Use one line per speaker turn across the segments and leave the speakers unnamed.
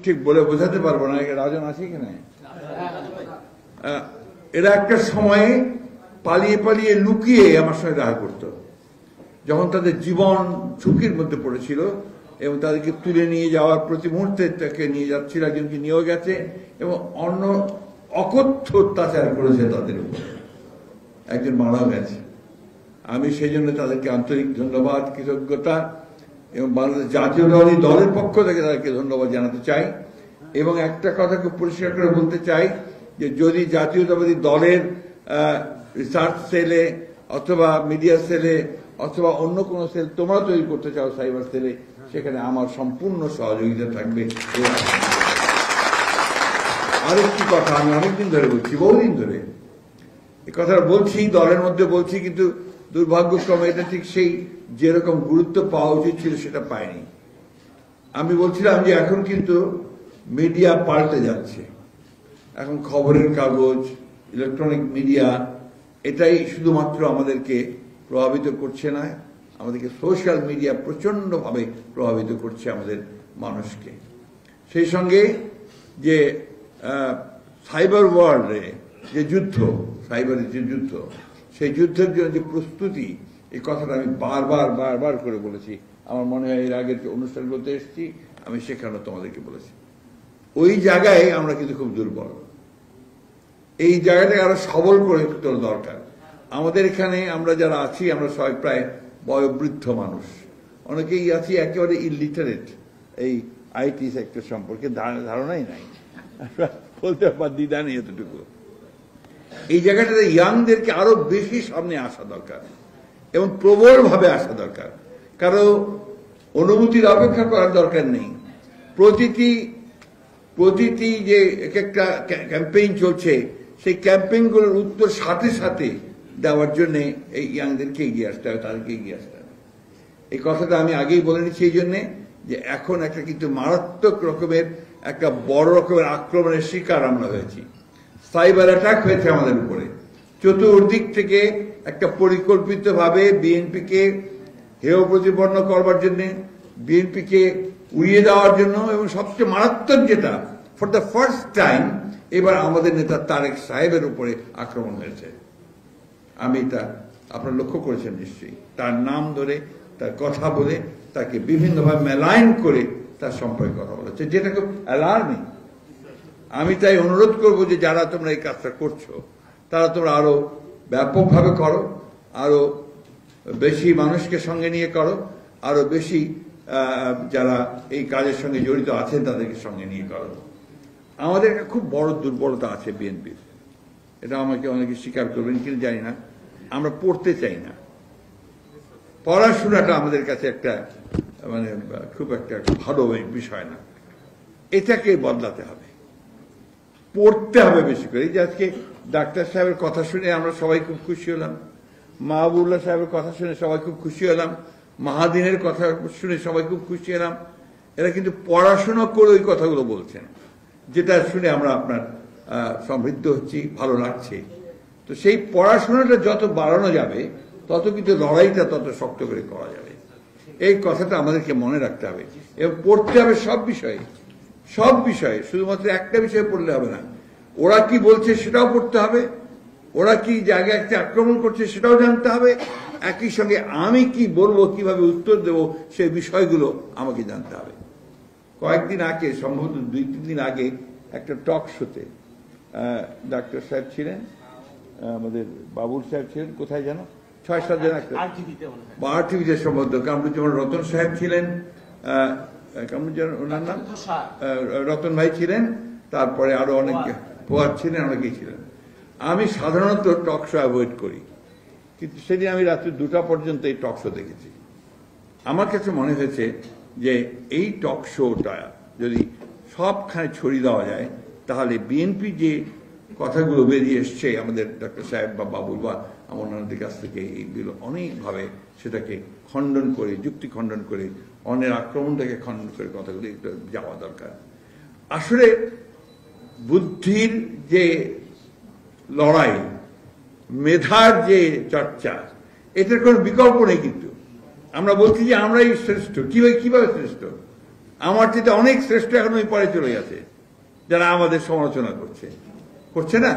ঠিক বলে বোঝাতে পারবো না। রাজন আছে কিনা? এরা একটা সময়ে পালিয়ে পালিয়ে লুকিয়ে আমার সঙ্গে দেখা করতো, যখন তাদের জীবন ঝুঁকির মধ্যে পড়েছিল এবং তাদেরকে তুলে নিয়ে যাওয়ার প্রতি মুহূর্তে তাকে নিয়ে যাচ্ছিল, একজনকে নিয়েও গেছে এবং অন্য অকথ্য অত্যাচার করেছে তাদের উপরে, একজন মারাও গেছে। আমি সেই জন্য তাদেরকে আন্তরিক ধন্যবাদ, কৃতজ্ঞতা এবং বাংলাদেশ জাতীয়তাবাদী দলের পক্ষ থেকে তাদেরকে ধন্যবাদ জানাতে চাই। এবং একটা কথা খুব পরিষ্কার করে বলতে চাই যে যদি জাতীয়তাবাদী দলের রিসার্চ সেলে অথবা মিডিয়া সেলে অথবা অন্য কোনো সেল তোমরা তৈরি করতে চাও সাইবার সেলে, সেখানে আমার সম্পূর্ণ সহযোগিতা থাকবে। আরেকটি কথা আমি অনেকদিন ধরে বলছি, বহুদিন ধরে এই কথাটা বলছি, দলের মধ্যে বলছি, কিন্তু দুর্ভাগ্যক্রমে এটা ঠিক সেই যেরকম গুরুত্ব পাওয়া উচিত ছিল সেটা পায়নি। আমি বলছিলাম যে এখন কিন্তু মিডিয়া পাল্টে যাচ্ছে। এখন খবরের কাগজ, ইলেকট্রনিক মিডিয়া এটাই শুধুমাত্র আমাদেরকে প্রভাবিত করছে না, আমাদেরকে সোশ্যাল মিডিয়া প্রচণ্ডভাবে প্রভাবিত করছে আমাদের মানুষকে। সেই সঙ্গে যে সাইবার ওয়ার্ল্ডে যে যুদ্ধ, সাইবারের যে যুদ্ধ, সেই যুদ্ধের জন্য যে প্রস্তুতি, এই কথাটা আমি বারবার করে বলেছি। আমার মনে হয় এর আগের যে অনুষ্ঠানগুলোতে এসেছি আমি সেখানে তোমাদেরকে বলেছি। ওই জায়গায় আমরা কিন্তু খুব দুর্বল। এই জায়গাটাকে আরো সবল করে তোলা দরকার। আমাদের এখানে আমরা যারা আছি আমরা সবাই প্রায় বয়োবৃদ্ধ মানুষ, অনেকেই আছি একেবারে ইলিটারেট, এই আইটি সেক্টর সম্পর্কে ধারণাই নাই, বলতে পার দ্বিধা নেই এতটুকু। এই জায়গাটাতে ইয়াংদেরকে আরো বেশি সামনে আসা দরকার এবং প্রবলভাবে আসা দরকার। কারো অনুমতির অপেক্ষা করার দরকার নেই। প্রতিটি যে একটা ক্যাম্পেইন চলছে, সেই ক্যাম্পেইনগুলোর উত্তর সাথে সাথে দেওয়ার জন্য এই ইয়াংদেরকে এগিয়ে আসতে হবে, তাদেরকে এগিয়ে আসতে হবে। এই কথাটা আমি আগেই বলে নিচ্ছি এই জন্যে যে এখন একটা কিন্তু মারাত্মক রকমের একটা বড় রকমের আক্রমণের শিকার আমরা হয়েছি। সাইবার অ্যাটাক হয়েছে আমাদের উপরে চতুর্দিক থেকে, একটা পরিকল্পিতভাবে বিএনপিকে হেয় প্রতিপন্ন করবার জন্য, বিএনপিকে উড়িয়ে দেওয়ার জন্য, এবং সবচেয়ে মারাত্মক যেটা ফর দ্য ফার্স্ট টাইম এবার আমাদের নেতা তারেক সাহেবের উপরে আক্রমণ হয়েছে। আমি এটা আপনারা লক্ষ্য করেছেন নিশ্চয়ই, তার নাম ধরে তার কথা বলে তাকে বিভিন্নভাবে মেলাইন করে তার সম্পর্কে কথা বলেছে, যেটা খুব অ্যালার্মিং। আমি তাই অনুরোধ করব যে যারা তোমরা এই কাজটা করছো তারা তোমরা আরো ব্যাপকভাবে করো, আরো বেশি মানুষকে সঙ্গে নিয়ে করো, আরো বেশি যারা এই কাজের সঙ্গে জড়িত আছেন তাদেরকে সঙ্গে নিয়ে করো। আমাদের একটা খুব বড় দুর্বলতা আছে বিএনপির, এটা আমাকে অনেকে স্বীকার করবেন কিন্তু জানি না, আমরা পড়তে চাই না। পড়াশোনাটা আমাদের কাছে একটা মানে খুব একটা ভালো বিষয় না, এটাকে বদলাতে হবে, পড়তে হবে বেশি করে। এই যে আজকে ডাক্তার সাহেবের কথা শুনে আমরা সবাই খুব খুশি হলাম, মাহবুবুল্লাহ সাহেবের কথা শুনে সবাই খুব খুশি হলাম, মাহাদিনের কথা শুনে সবাই খুব খুশি হলাম। এরা কিন্তু পড়াশোনা করে ওই কথাগুলো বলছেন, যেটা শুনে আমরা আপনার সমৃদ্ধ হচ্ছি, ভালো লাগছে। তো সেই পড়াশোনাটা যত বাড়ানো যাবে তত কিন্তু লড়াইটা তত শক্ত করে করা যাবে। এই কথাটা আমাদেরকে মনে রাখতে হবে এবং পড়তে হবে সব বিষয়ে, সব বিষয়ে, শুধুমাত্র একটা বিষয়ে পড়লে হবে না। ওরা কি বলছে সেটাও পড়তে হবে, ওরা কি জায়গায় একটা আক্রমণ করছে সেটাও জানতে হবে, একই সঙ্গে আমি কি বলবো, কিভাবে উত্তর দেব, সেই বিষয়গুলো আমাকে জানতে হবে। কয়েকদিন আগে, সম্ভবত 2-3 দিন আগে, একটা টক শোতে ডাক্তার সাহেব ছিলেন, আমাদের বাবুল সাহেব ছিলেন, কোথায় যেন 6-7 জন, একটা RTV-তে সম্ভবত কামরুজ্জামান রতন সাহেব ছিলেন, ওনার নাম রতন ভাই ছিলেন, তারপরে আরো অনেকে পোয়ার ছিলেন, অনেকেই ছিলেন। আমি সাধারণত টক শো অ্যাভয়েড করি, কিন্তু সেদিন আমি রাত্রি 2টা পর্যন্ত এই টক শো দেখেছি। আমার কাছে মনে হয়েছে যে এই টক শোটা যদি সবখানে ছড়িয়ে দেওয়া যায় তাহলে বিএনপি যে কথাগুলো বেরিয়ে এসছে আমাদের ডাক্তার সাহেব বা বাবুল বা অন্যদের কাছ থেকে, এইগুলো অনেকভাবে সেটাকে খণ্ডন করে, যুক্তি খণ্ডন করে, অন্যের আক্রমণটাকে খণ্ডন করে কথাগুলো যাওয়া দরকার। আসলে বুদ্ধির যে লড়াই, মেধার যে চর্চা, এটার কোনো বিকল্প নেই। কিন্তু আমরা বলছি যে আমরাই শ্রেষ্ঠ, কিভাবে শ্রেষ্ঠ? আমার চেয়ে অনেক শ্রেষ্ঠ এখন ওই পরে চলে গেছে, যারা আমাদের সমালোচনা করছে না।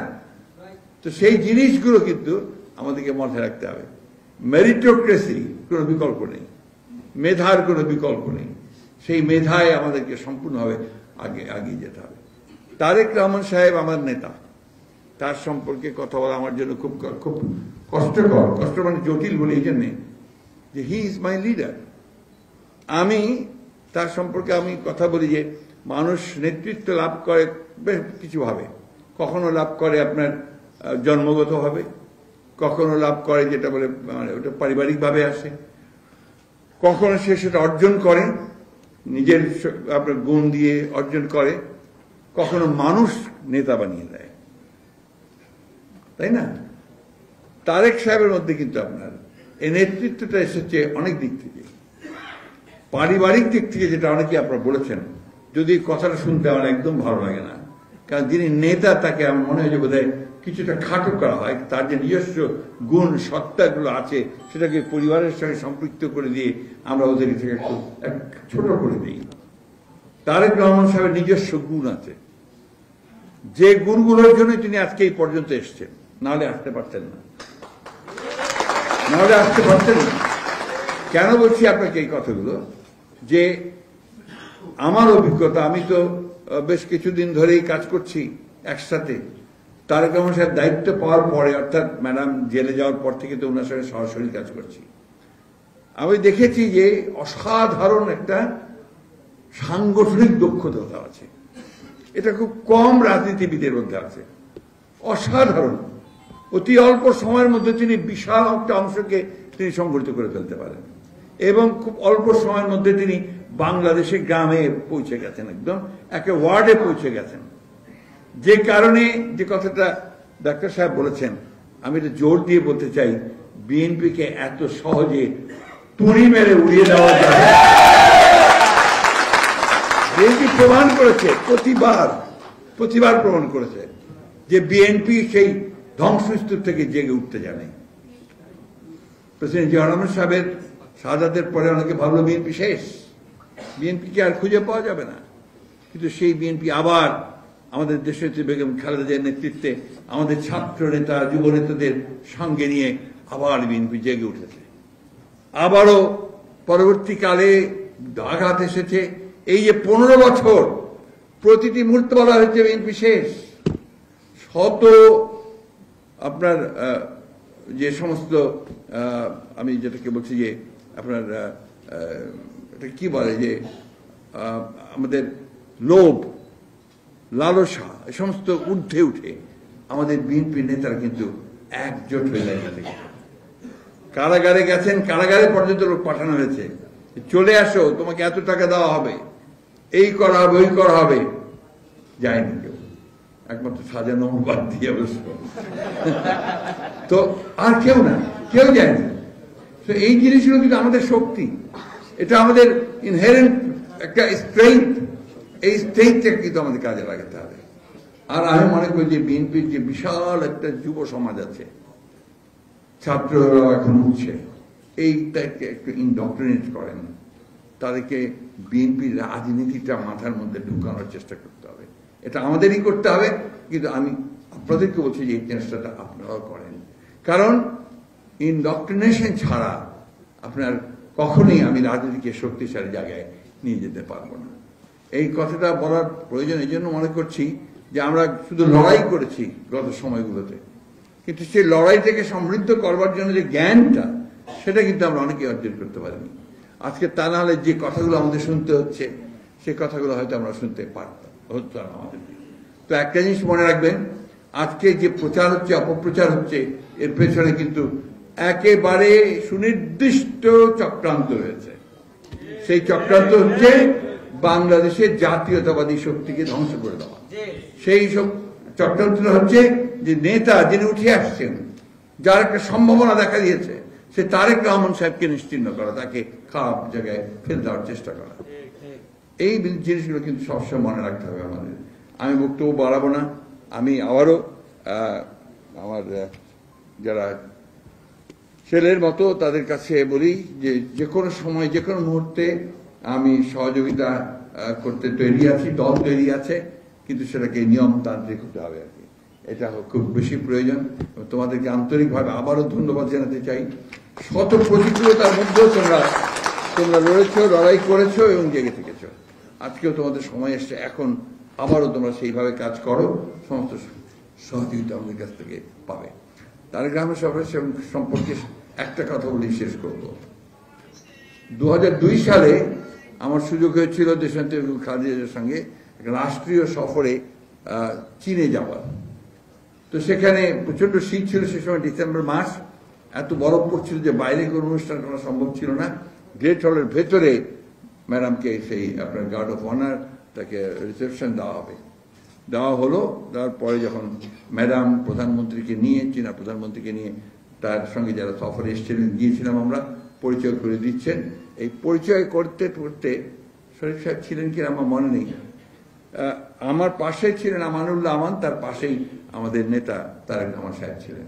তো সেই জিনিসগুলো কিন্তু আমাদেরকে মাথায় রাখতে হবে। মেরিটোক্রেসি কোনো বিকল্প নেই, মেধার কোনো বিকল্প নেই। সেই মেধায় আমাদেরকে সম্পূর্ণভাবে আগিয়ে যেতে হবে। তারেক রহমান সাহেব আমার নেতা, তার সম্পর্কে কথা বলা আমার জন্য খুব খুব কষ্টকর। কষ্ট মানে জটিল বলে এই জন্যে যে হি ইজ মাই লিডার। আমি তার সম্পর্কে আমি কথা বলি যে মানুষ নেতৃত্ব লাভ করে বেশ কিছুভাবে। কখনো লাভ করে আপনার জন্মগতভাবে, কখনো লাভ করে যেটা বলে মানে ওটা পারিবারিকভাবে আসে, কখনো সে সেটা অর্জন করে নিজের আপনার গুণ দিয়ে অর্জন করে, কখনো মানুষ নেতা বানিয়ে দেয়, তাই না? তারেক সাহেবের মধ্যে কিন্তু আপনার এই নেতৃত্বটা এসেছে অনেক দিক থেকে। পারিবারিক দিক থেকে যেটা অনেকে আপনারা বলেছেন, যদি কথাটা শুনতে আমার একদম ভালো লাগে না, কারণ যিনি নেতা তাকে আমার মনে হয় যে বোধহয় কিছুটা খাটো করা হয়। তার যে নিজস্ব গুণ সত্তাগুলো আছে সেটাকে পরিবারের সঙ্গে সম্পৃক্ত করে দিয়ে আমরা ওদের থেকে একটু ছোট করে দিই। তারেক রহমান সাহেবের নিজস্ব গুণ আছে, যে গুণগুলোর জন্য তিনি আজকে এই পর্যন্ত এসছেন, নাহলে আসতে পারতেন না। কেন বলছি আপনাকে এই কথাগুলো? যে আমার অভিজ্ঞতা, আমি তো বেশ কিছুদিন ধরেই কাজ করছি একসাথে। তারেক রহমান সাহেব দায়িত্ব পাওয়ার পরে, অর্থাৎ ম্যাডাম জেলে যাওয়ার পর থেকে তো ওনার সঙ্গে সরাসরি কাজ করছি। আমি দেখেছি যে অসাধারণ একটা সাংগঠনিক দক্ষতা আছে। এটা খুব কম রাজনীতিবিদের মধ্যে আছে, অসাধারণ। অতি অল্প সময়ের মধ্যে তিনি বিশাল একটা অংশকে তিনি সংগঠিত করে ফেলতে পারেন, এবং খুব অল্প সময়ের মধ্যে তিনি বাংলাদেশে গ্রামে পৌঁছে গেছেন, একদম একটা ওয়ার্ডে পৌঁছে গেছেন। যে কারণে যে কথাটা ডাক্তার সাহেব বলেছেন, আমি এটা জোর দিয়ে বলতে চাই, বিএনপিকে এত সহজে তুড়ি মেরে উড়িয়ে দেওয়া যায়। বিএনপি প্রমাণ করেছে, প্রতিবার প্রমাণ করেছে যে বিএনপি সেই ধ্বংসস্তূপ থেকে জেগে উঠতে জানে। প্রেসিডেন্ট জিয়া রহমান সাহেবের শাহাদাতের পরে অনেকে ভাবলো বিএনপি শেষ, বিএনপিকে আর খুঁজে পাওয়া যাবে না। কিন্তু সেই বিএনপি আবার আমাদের দেশনেত্রী বেগম খালেদা জিয়ার নেতৃত্বে আমাদের ছাত্র নেতা, যুব নেতাদের সঙ্গে নিয়ে আবার বিএনপি জেগে উঠেছে। আবারও পরবর্তীকালে আঘাত এসেছে। এই যে 15 বছর প্রতিটি মুহূর্তে বলা হয়েছে বিএনপি শেষ। শত আপনার যে সমস্ত আমি যেটাকে বলছি যে আপনার এটা কি বলে যে আমাদের লোভ, লালসা, এই সমস্ত ঊর্ধ্বে উঠে আমাদের বিএনপি নেতারা কিন্তু একজোট হয়ে দাঁড়িয়ে। কারাগারে গেছেন, কারাগারে পর্যন্ত লোক পাঠানো হয়েছে, চলে আসো, তোমাকে এত টাকা দেওয়া হবে, এই করা হবে, ওই করা হবে। যায়নি কেউ, একমাত্র সাজানো বাদ দিয়ে অবশ্য। তো আর কেউ যায়নি। তো এই জিনিসগুলো কিন্তু আমাদের শক্তি, এটা আমাদের ইনহেরেন্ট একটা স্ট্রেংথ। এই স্ট্রেংথটা কিন্তু আমাদের কাজে লাগাতে হবে। আর আমি মনে করি যে বিএনপির যে বিশাল একটা যুব সমাজ আছে, ছাত্ররা এখন উঠছে, এইটাকে একটু ইনডক্ট্রিনেট করেন, তাদেরকে বিএনপির রাজনীতিটা মাথার মধ্যে ঢুকানোর চেষ্টা করতে হবে। এটা আমাদেরই করতে হবে, কিন্তু আমি আপনাদেরকে বলছি যে এই চেষ্টাটা আপনারাও করেন। কারণ ইনডক্ট্রিনেশন ছাড়া আপনার কখনোই আমি রাজনীতিকে শক্তিশালী জায়গায় নিয়ে যেতে পারবো না। এই কথাটা বলার প্রয়োজন এই জন্য মনে করছি যে আমরা শুধু লড়াই করেছি গত সময়গুলোতে, কিন্তু সেই লড়াইটাকে সমৃদ্ধ করবার জন্য যে জ্ঞানটা, সেটা কিন্তু আমরা অনেকে অর্জন করতে পারিনি। আজকে তা না হলে যে কথাগুলো আমাদের শুনতে হচ্ছে, সে কথাগুলো হয়তো আমরা শুনতে পারতাম, হতো না আমাদের। তো একটা জিনিস মনে রাখবেন, আজকে যে প্রচার হচ্ছে, অপপ্রচার হচ্ছে, এর পেছনে কিন্তু একেবারে সুনির্দিষ্ট চক্রান্ত রয়েছে। সেই চক্রান্ত হচ্ছে বাংলাদেশের জাতীয়তাবাদী শক্তিকে ধ্বংস করে দেওয়া। সেই সব চক্রান্তটা হচ্ছে যে নেতা যিনি উঠে আসছেন, যার একটা সম্ভাবনা দেখা দিয়েছে, সে তারেক রহমান সাহেবকে নিশ্চিহ্ন করা, তাকে খারাপ জায়গায় ফেলে দেওয়ার চেষ্টা করা। এই জিনিসগুলো কিন্তু সবসময় মনে রাখতে হবে আমাদের। আমি বক্তব্য বাড়াবো না। আমি আবারও আমার যারা ছেলের মতো তাদের কাছে বলি যে যে কোনো সময়, যে কোনো মুহূর্তে আমি সহযোগিতা করতে তৈরি আছি, দল তৈরি আছে, কিন্তু সেটাকে নিয়মতান্ত্রিক হতে হবে আর কি। এটা খুব বেশি প্রয়োজন। তোমাদেরকে আন্তরিকভাবে আবারও ধন্যবাদ জানাতে চাই। শত প্রতিকূলতার মধ্যেও তোমরা লড়েছো, লড়াই করেছো এবং জেগে থেকেছো। আজকেও তোমাদের সময় এসছে, এখন আবারও তোমরা সেইভাবে কাজ করো, সমস্ত সহযোগিতা আমাদের কাছ থেকে পাবে। তারেক রহমান সাহেবের সম্পর্কে একটা কথা বলি শেষ করব। 2002 সালে আমার সুযোগ হয়েছিল দেশনেত্রী খালেদা জিয়ার সঙ্গে রাষ্ট্রীয় সফরে চীনে যাওয়ার। তো সেখানে প্রচন্ড শীত ছিল, সে সময় ডিসেম্বর মাস, এত বরফ পড়ছিল যে বাইরে কোনো অনুষ্ঠান করা সম্ভব ছিল না। গ্রেট হলের ভেতরে ম্যাডামকে সেই আপনার গার্ড অফ অনার তাকে রিসেপশন দেওয়া হলো। দেওয়ার পরে যখন ম্যাডাম প্রধানমন্ত্রীকে নিয়ে, চীনা প্রধানমন্ত্রীকে নিয়ে তার সঙ্গে যারা সফরে এসেছিলেন গিয়েছিলাম আমরা, পরিচয় করে দিচ্ছেন। এই পরিচয় করতে করতে শরীফ সাহেব ছিলেন কিনা আমার মনে নেই, আমার পাশে ছিলেন আমানুল্লাহ আমান, তার পাশেই আমাদের নেতা তারেক রহমান সাহেব ছিলেন।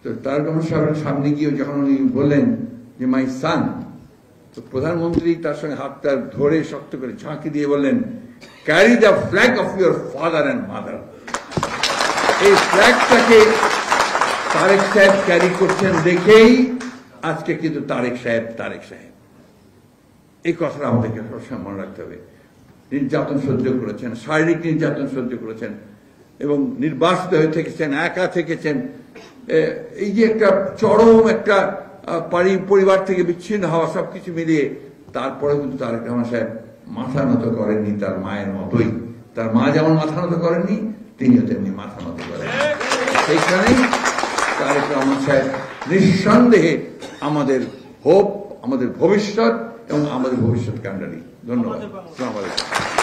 তো তারেক রহমান সাহেবের সামনে গিয়ে যখন উনি বললেন যে মাই সান, তো প্রধানমন্ত্রী তার সঙ্গে হাতটা ধরে শক্ত করে ঝাঁকি দিয়ে বললেন, carry the flag of your father and mother. এই ফ্ল্যাগটাকে তারেক সাহেব ক্যারি করছেন দেখেই আজকে কিন্তু তারেক সাহেব। এই কথাটা আমাদেরকে সবসময় মনে রাখতে হবে। নির্যাতন সহ্য করেছেন, শারীরিক নির্যাতন সহ্য করেছেন এবং নির্বাসিত হয়ে থেকেছেন, একা থেকেছেন। এই যে একটা চরম একটা পরিবার থেকে বিচ্ছিন্ন হওয়া, সবকিছু মিলিয়ে তারপরে কিন্তু তারেক রহমান সাহেব মাথা নত করেননি তার মায়ের মতোই। তার মা যেমন মাথা নত করেননি, তিনিও তেমনি মাথা নত করেন। সেইখানেই তারেক রহমান সাহেব নিঃসন্দেহে আমাদের হোপ, আমাদের ভবিষ্যৎ এবং আমাদের ভবিষ্যৎ কান্ডারি। ধন্যবাদ। আসসালামু আলাইকুম।